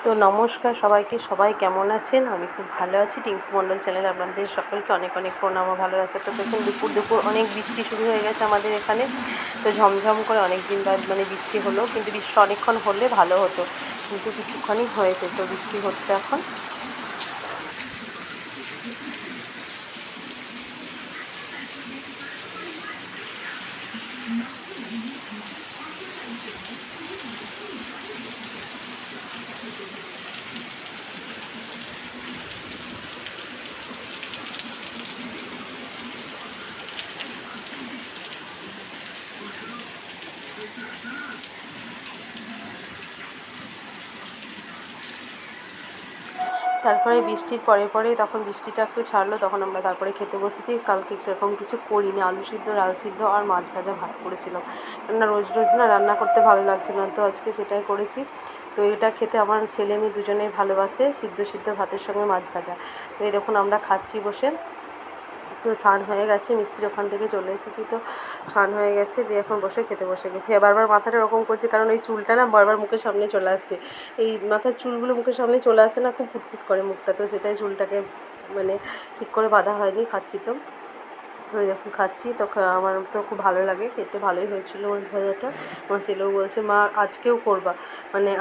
তো নমস্কার সবাইকে, সবাই কেমন আছেন? আমি খুব ভালো আছি। টিঙ্কু মণ্ডল চ্যানেলে আপনাদের সকলকে অনেক অনেক প্রণাম ও ভালোবাসা। তো দেখুন দুপুর অনেক বৃষ্টি শুরু হয়ে গেছে আমাদের এখানে। তো ঝমঝম করে অনেক দিন বাদ বৃষ্টি হলো, কিন্তু বৃষ্টি অনেকক্ষণ হলে ভালো হতো, কিন্তু কিছুক্ষণই হয়েছে। তো বৃষ্টি হচ্ছে এখন। তারপরে বৃষ্টির পরে তখন বৃষ্টিটা একটু ছাড়লো, তখন আমরা তারপরে খেতে বসেছি। কালকে সেরকম কিছু করিনি, আলু সিদ্ধ, ডাল সিদ্ধ আর মাছ ভাজা ভাত করেছিলাম। কেননা রোজ রোজ না রান্না করতে ভালো লাগছিল না, তো আজকে সেটাই করেছি। তো এটা খেতে আমার ছেলে মেয়ে দুজনেই ভালোবাসে, সিদ্ধ সিদ্ধ ভাতের সঙ্গে মাছ ভাজা। তো এই দেখুন আমরা খাচ্ছি বসে। তো স্নান হয়ে গেছে, মিস্ত্রি ওখান থেকে চলে এসেছি, তো স্নান হয়ে গেছে, দিয়ে এখন বসে খেতে বসে গেছি। বারবার মাথাটা এরকম করছে, কারণ এই চুলটা না বারবার মুখের সামনে চলে আসছে। এই মাথার চুলগুলো মুখের সামনে চলে আসে না, খুব ফুটফুট করে মুখটা, তো সেটাই চুলটাকে ঠিক করে বাঁধা হয়নি। খাচ্ছি তো ওই দেখুন খাচ্ছি। তো আমার তো খুব ভালো লাগে খেতে, ভালোই হয়েছিল ওই ভাজাটা। আমার ছেলেও বলছে মা আজকেও করবা,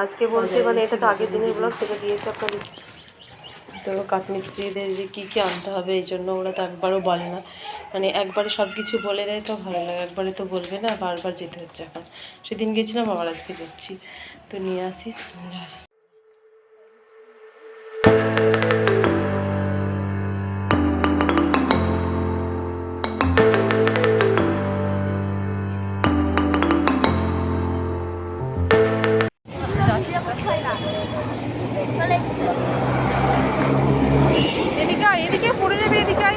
আজকে বলতে এটা তো আগের দিনের ব্লগ, সেটা দিয়েছে আপনাদের। তো কাঠমিস্ত্রিদের যে কী কী আনতে হবে, এই জন্য ওরা তো একবারও বলে না, একবারে সব কিছু বলে দেয় তো ভালো লাগে, একবারে তো বলবে না, বারবার যেতে হচ্ছে। এখন সেদিন গেছিলাম, আবার আজকে যাচ্ছি, তো নিয়ে আসিস। এদিকে এদিকে পড়ে যাবে, এদিকে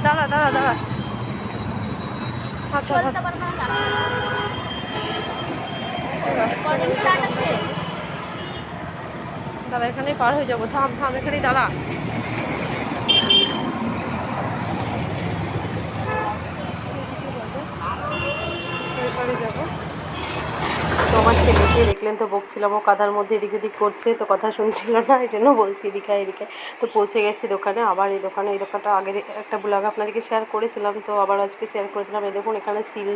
দাঁড়া দাঁড়া দাঁড়া। দাঁড়া, এখানেই পার হয়ে যাবো, থাম থাম, এখানেই দাঁড়া। যাবো। তো আমার ছেলেকে দেখলেন তো, বকছিলাম, ও কাদার মধ্যে এদিক ওদিক করছে, তো কথা শুনছিল না, এই জন্য বলছি এদিকে এদিকে। তো পৌঁছে গেছি দোকানে, আবার এই দোকানটা আগে একটা ব্লগ আপনাদেরকে শেয়ার করেছিলাম, তো আবার আজকে শেয়ার করে দিলাম। এই দেখুন এখানে সিল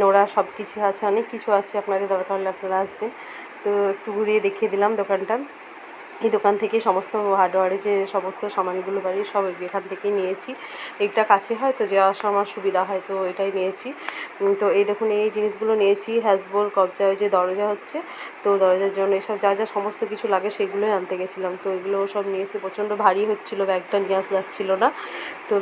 নোড়া সব কিছু আছে, অনেক কিছু আছে, আপনাদের দরকার হলে আপনারা আসবেন। তো একটু ঘুরিয়ে দেখিয়ে দিলাম দোকানটা। এই দোকান থেকে সমস্ত হার্ডওয়্যারের যে সমস্ত সামানগুলো বাড়ির সব এখান থেকেই নিয়েছি। এইটা কাছে হয় তো যাওয়া আসা আমার সুবিধা হয়, তো এটাই নিয়েছি। তো এই দেখুন এই জিনিসগুলো নিয়েছি, হ্যাজবোল, কবজা, ওই যে দরজা হচ্ছে, তো দরজার জন্য এসব যা যা সমস্ত কিছু লাগে সেগুলোই আনতে গেছিলাম। তো এগুলো সব নিয়েছি, প্রচণ্ড ভারী হচ্ছিলো, ব্যাগটা নিয়ে আসা যাচ্ছিলো না। তো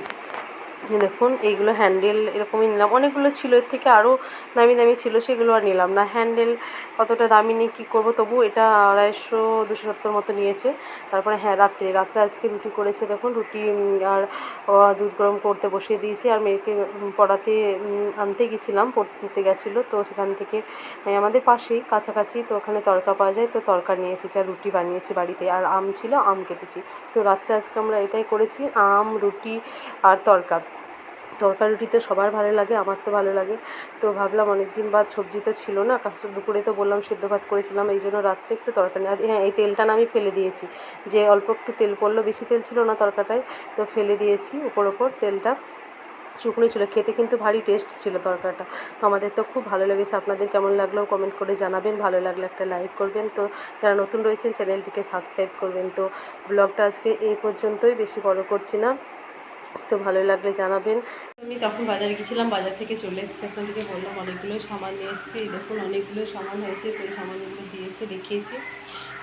দেখুন এইগুলো হ্যান্ডেল এরকমই নিলাম, অনেকগুলো ছিল, এর থেকে আরও দামি দামি ছিল, সেগুলো আর নিলাম না। হ্যান্ডেল অতটা দামি নিয়ে কী করবো, তবু এটা 250-270 মতো নিয়েছে। তারপরে হ্যাঁ, রাত্রে আজকে রুটি করেছে, দেখুন রুটি আর দুধ গরম করতে বসিয়ে দিয়েছি। আর মেয়েকে পড়াতে আনতে গেছিলাম, পড়তে গেছিলো, তো সেখান থেকে আমাদের পাশেই কাছাকাছি, তো ওখানে তড়কা পাওয়া যায়, তো তড়কা নিয়ে এসেছি, আর রুটি বানিয়েছি বাড়িতে, আর আম ছিল, আম কেটেছি। তো রাত্রে আজকে আমরা এটাই করেছি, আম, রুটি আর তড়কা। রুটি তো সবার ভালো লাগে, আমার তো ভালো লাগে। তো ভাবলাম অনেক দিন বাদ, সবজি তো ছিল না, দুপুরে তো বললাম সেদ্ধ ভাত করেছিলাম, এই জন্য রাত্রে একটু তরকারি। আর হ্যাঁ, এই তেলটা না আমি ফেলে দিয়েছি, যে অল্প একটু তেল পড়লো, বেশি তেল ছিল না তরকাটায়, তো ফেলে দিয়েছি ওপর তেলটা। শুকনো ছিল, খেতে কিন্তু ভারী টেস্ট ছিল তরকাটা। তো আমাদের তো খুব ভালো লেগেছে, আপনাদের কেমন লাগলো কমেন্ট করে জানাবেন, ভালো লাগলে একটা লাইক করবেন, তো যারা নতুন রয়েছেন চ্যানেলটিকে সাবস্ক্রাইব করবেন। তো ব্লগটা আজকে এই পর্যন্তই, বেশি বড় করছি না, তো ভালো লাগলে জানাবেন। আমি তখন বাজারে গেছিলাম, বাজার থেকে চলে এসেছি, এখান থেকে বললাম অনেকগুলো সামান নিয়ে এসেছি, দেখুন অনেকগুলো সামান হয়েছে, তো এই সামানগুলো দিয়েছে, দেখিয়েছি।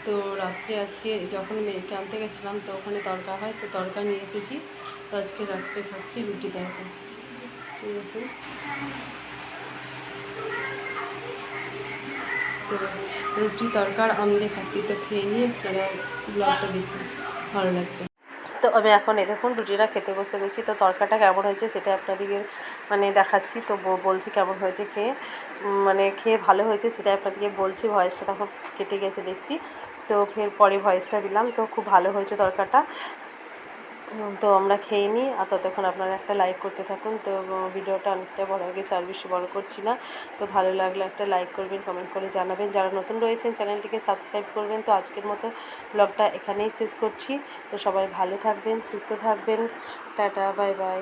তো রাত্রে আজকে যখন মেয়েকে আনতে গেছিলাম, তো ওখানে তড়কা হয়, তো তড়কা নিয়ে এসেছি, তো আজকে রাত্রে খাচ্ছি রুটি তড়কা। দেখুন, তো রুটি তড়কার আম দিয়ে খাচ্ছি, তো খেয়ে নিয়ে আপনারা ব্লগটা দেখুন, ভালো লাগবে। তো আমি এখন দেখুন রুটিটা খেতে বসে গেছি। তো তরকাটা কেমন হয়েছে সেটা আপনাদেরকে দেখাচ্ছি, তো বলছি কেমন হয়েছে খেয়ে, খেয়ে ভালো হয়েছে সেটাই আপনাদেরকে বলছি। ভয়েসটা তখন কেটে গেছে দেখছি, তো ফের পরে ভয়েসটা দিলাম। তো খুব ভালো হয়েছে তরকাটা। তো আমরা খেয়ে নিই, আর ততক্ষণ আপনারা একটা লাইক করতে থাকুন। তো ভিডিওটা অনেকটা বড় হয়ে গেছে, আর বেশি বড় করছি না। তো ভালো লাগলে একটা লাইক করবেন, কমেন্ট করে জানাবেন। যারা নতুন রয়েছেন চ্যানেলটিকে সাবস্ক্রাইব করবেন। তো আজকের মতো ব্লগটা এখানেই শেষ করছি। তো সবাই ভালো থাকবেন, সুস্থ থাকবেন। Tata, bye bye.